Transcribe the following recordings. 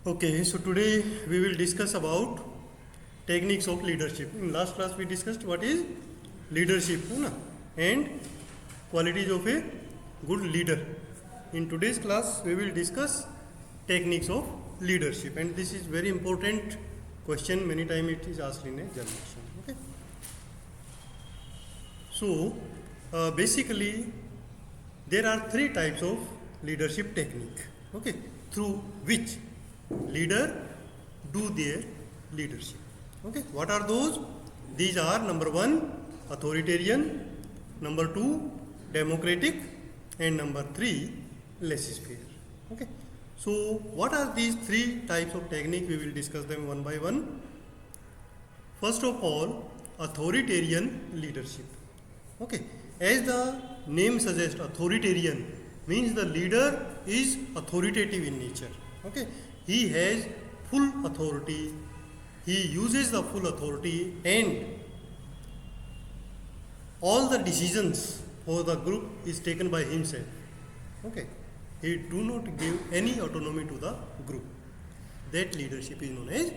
Okay, so today we will discuss about techniques of leadership. In last class we discussed what is leadership, है ना, and qualities of a good leader. In today's class we will discuss techniques of leadership, and this is very important question. Many times it is asked in a examination. Okay. So basically there are three types of leadership technique. Okay, through which leader do their leadership. Okay, what are those? These are number one, authoritarian, number two, democratic, and number three, laissez-faire. Okay, so what are these three types of technique? We will discuss them one by one. First of all, authoritarian leadership. Okay, as the name suggests, authoritarian means the leader is authoritative in nature. Okay, he has full authority, he uses the full authority, and all the decisions for the group is taken by himself. Okay, he do not give any autonomy to the group. That leadership is known as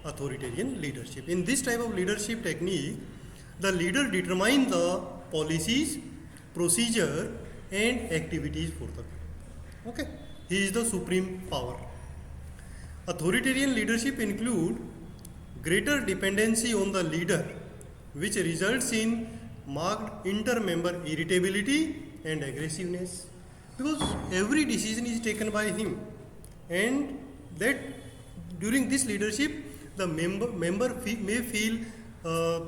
authoritarian leadership. In this type of leadership technique, the leader determines the policies, procedure, and activities for the group. Okay, he is the supreme power. Authoritarian leadership include greater dependency on the leader, which results in marked inter-member irritability and aggressiveness, because every decision is taken by him, and that during this leadership the member may feel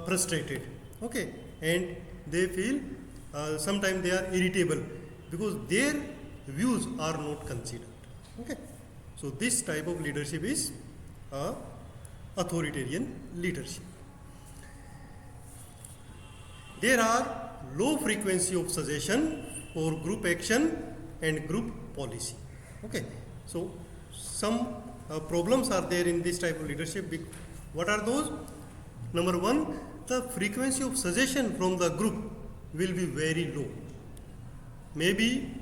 frustrated. Okay, and they feel sometimes they are irritable because their views are not considered. Okay, so this type of leadership is authoritarian leadership. There are low frequency of suggestion for group action and group policy. Okay, so some problems are there in this type of leadership. What are those? Number one, the frequency of suggestion from the group will be very low. Maybe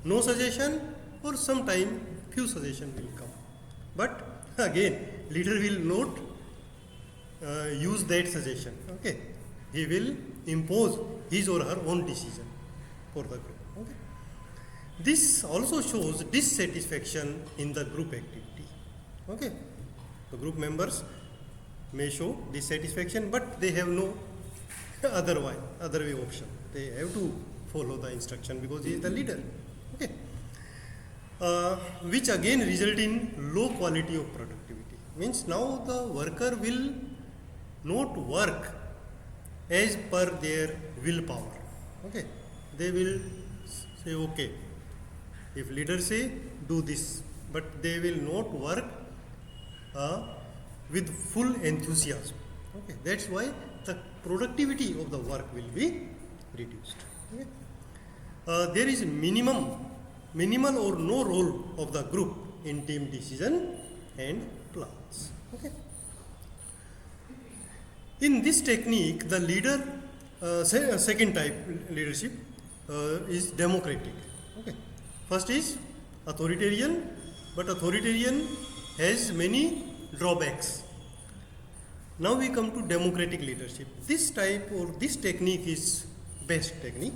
no suggestion, or sometime few suggestion will come. But again, leader will not use that suggestion. Okay, he will impose his or her own decision for the group. Okay, this also shows dissatisfaction in the group activity. Okay, the group members may show dissatisfaction, but they have no other way option. They have to follow the instruction because he is the leader. Okay, which again result in low quality of productivity. Means now the worker will not work as per their willpower. Okay, they will say okay, if leader say do this, but they will not work with full enthusiasm. Okay, that's why the productivity of the work will be reduced. Okay? There is minimal or no role of the group in team decision and plans. Okay. In this technique, the leader, second type leadership is democratic. Okay. First is authoritarian, but authoritarian has many drawbacks. Now we come to democratic leadership. This type or this technique is best technique.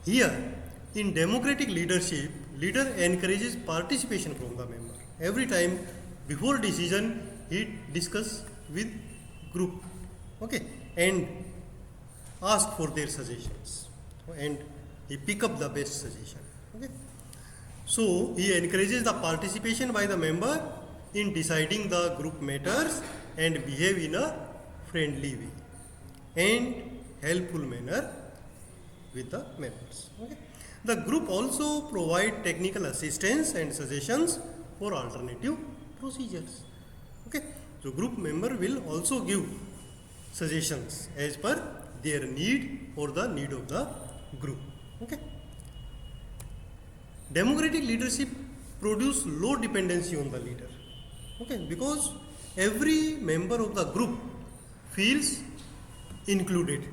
Here, in democratic leadership, leader encourages participation from the member. Every time before decision, he discuss with group, okay, and ask for their suggestions, and he pick up the best suggestion. Okay, so he encourages the participation by the member in deciding the group matters and behave in a friendly way and helpful manner with the members. Okay. The group also provide technical assistance and suggestions for alternative procedures. Okay, so group member will also give suggestions as per their need or the need of the group. Okay, democratic leadership produce low dependency on the leader. Okay, because every member of the group feels included.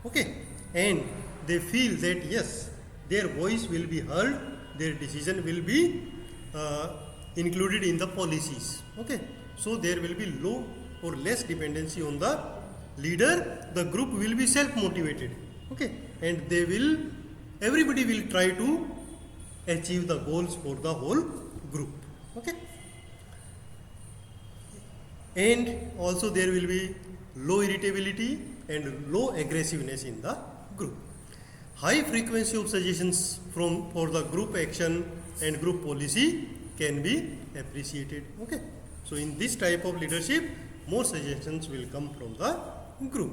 Okay, and they feel that yes, their voice will be heard, their decision will be included in the policies. Okay, so there will be low or less dependency on the leader. The group will be self-motivated. Okay, and everybody will try to achieve the goals for the whole group. Okay, and also there will be low irritability and low aggressiveness in the group. High frequency of suggestions for the group action and group policy can be appreciated. Okay, so in this type of leadership, more suggestions will come from the group.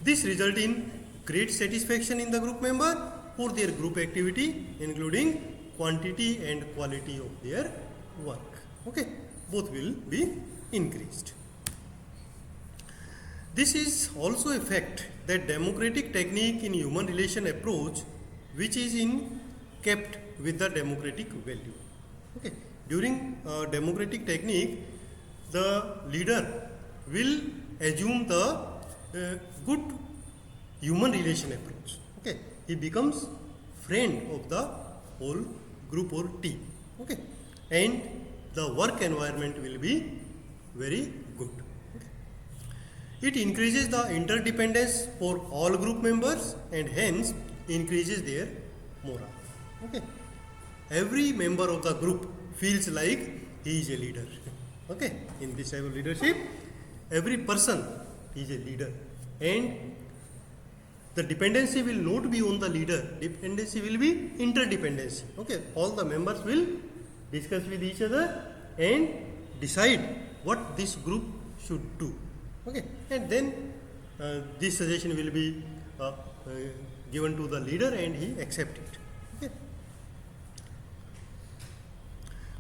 This result in great satisfaction in the group member for their group activity, including quantity and quality of their work. Okay, both will be increased. This is also a fact that democratic technique in human relation approach, which is in kept with the democratic value. Okay, during democratic technique, the leader will assume the good human relation approach. Okay, he becomes friend of the whole group or team. Okay, and the work environment will be very good. It increases the interdependence for all group members and hence increases their morale. Okay, every member of the group feels like he is a leader. Okay, in this type of leadership, every person is a leader, and the dependency will not be on the leader. Dependency will be interdependency. Okay, all the members will discuss with each other and decide what this group should do. Okay, and then this suggestion will be given to the leader and he accept it. Okay.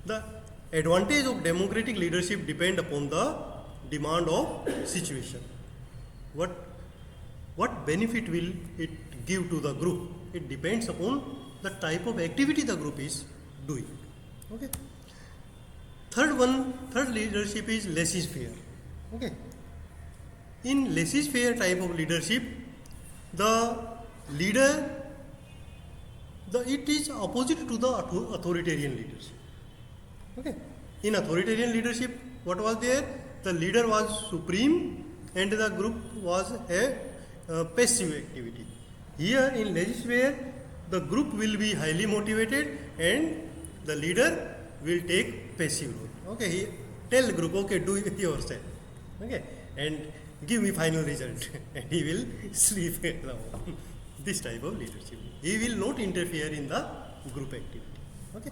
The advantage of democratic leadership depend upon the demand of situation. What benefit will it give to the group? It depends upon the type of activity the group is doing. Okay. Third leadership is laissez-faire. Okay. In laissez-faire type of leadership, the leader, it is opposite to the authoritarian leadership. Okay. In authoritarian leadership, what was there? The leader was supreme and the group was a passive activity. Here in laissez-faire, the group will be highly motivated and the leader will take passive role. Okay, he tell group, okay, do it yourself. Okay, and give me final result, and he will sleep alone. This type of leadership. He will not interfere in the group activity. Okay.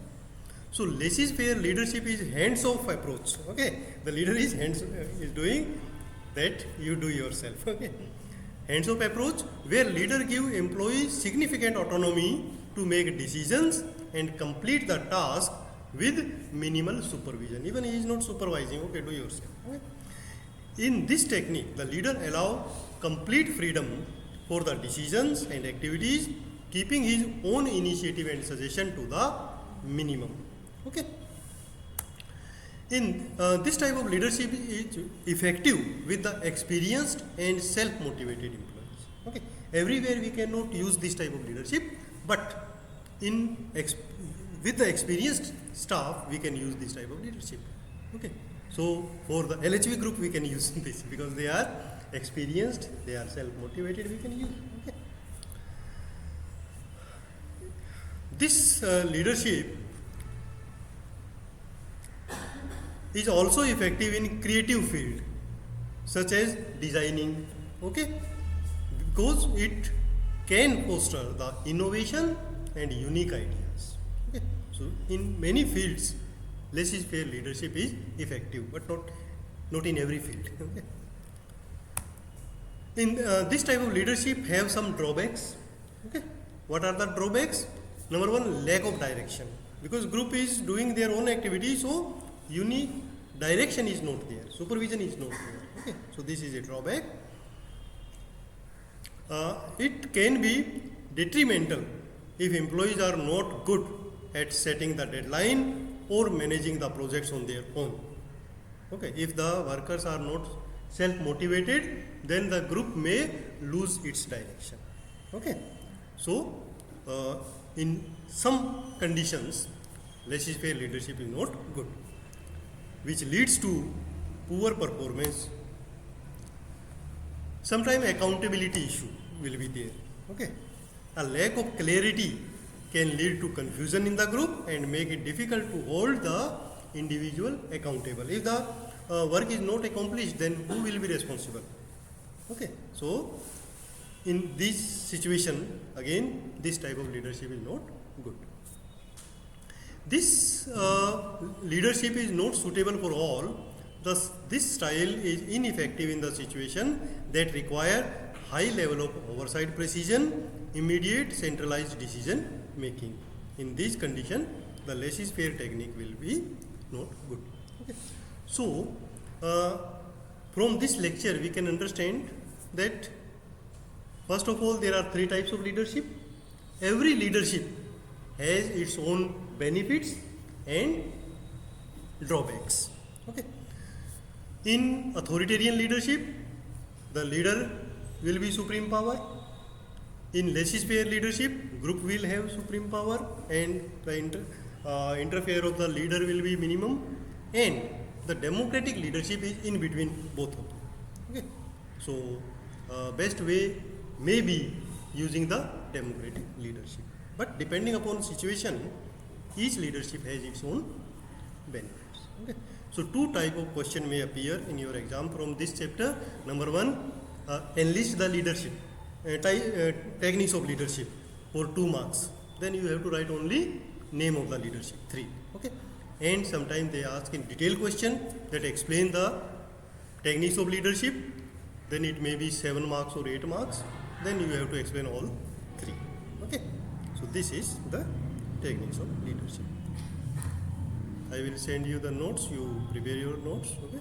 So laissez-faire leadership is hands-off approach. Okay, the leader is doing that, you do yourself. Okay, hands-off approach where leader give employees significant autonomy to make decisions and complete the task with minimal supervision. Even he is not supervising. Okay, do yourself. Okay. In this technique, the leader allows complete freedom for the decisions and activities, keeping his own initiative and suggestion to the minimum. Okay. In this type of leadership is effective with the experienced and self-motivated employees. Okay. Everywhere we cannot use this type of leadership, but with the experienced staff, we can use this type of leadership. Okay. So for the LHV group, we can use this because they are experienced, they are self-motivated, we can use. Okay. This leadership is also effective in creative field such as designing. Okay, because it can foster the innovation and unique ideas. Okay. So in many fields, laissez-faire leadership is effective, but not in every field. Okay. In this type of leadership have some drawbacks. Okay. What are the drawbacks? Number one, lack of direction, because group is doing their own activity, so unique direction is not there, supervision is not there. Okay. So this is a drawback. It can be detrimental if employees are not good at setting the deadline or managing the projects on their own. Okay, if the workers are not self-motivated, then the group may lose its direction. Okay, so in some conditions, laissez-faire leadership is not good. which leads to poor performance. Sometimes accountability issue will be there. Okay, a lack of clarity can lead to confusion in the group and make it difficult to hold the individual accountable. If the work is not accomplished, then who will be responsible? Okay, so in this situation, again, this type of leadership is not good. This leadership is not suitable for all. Thus, this style is ineffective in the situation that require high level of oversight precision, immediate centralized decision making. In this condition, the laissez-faire technique will be not good. Okay. So, from this lecture, we can understand that first of all, there are three types of leadership. Every leadership has its own benefits and drawbacks. Okay. In authoritarian leadership, the leader will be supreme power. In laissez-faire leadership, group will have supreme power and the interfere of the leader will be minimum. And the democratic leadership is in between both of them. Okay. So, best way may be using the democratic leadership. But depending upon situation, each leadership has its own benefits. Okay. So two type of question may appear in your exam from this chapter. Number one, enlist the leadership, techniques of leadership for 2 marks. Then you have to write only name of the leadership, 3. Okay. And sometimes they ask in detailed question that explain the techniques of leadership. Then it may be 7 marks or 8 marks. Then you have to explain all 3. Okay. So this is the techniques of leadership. I will send you the notes. You prepare your notes. Okay.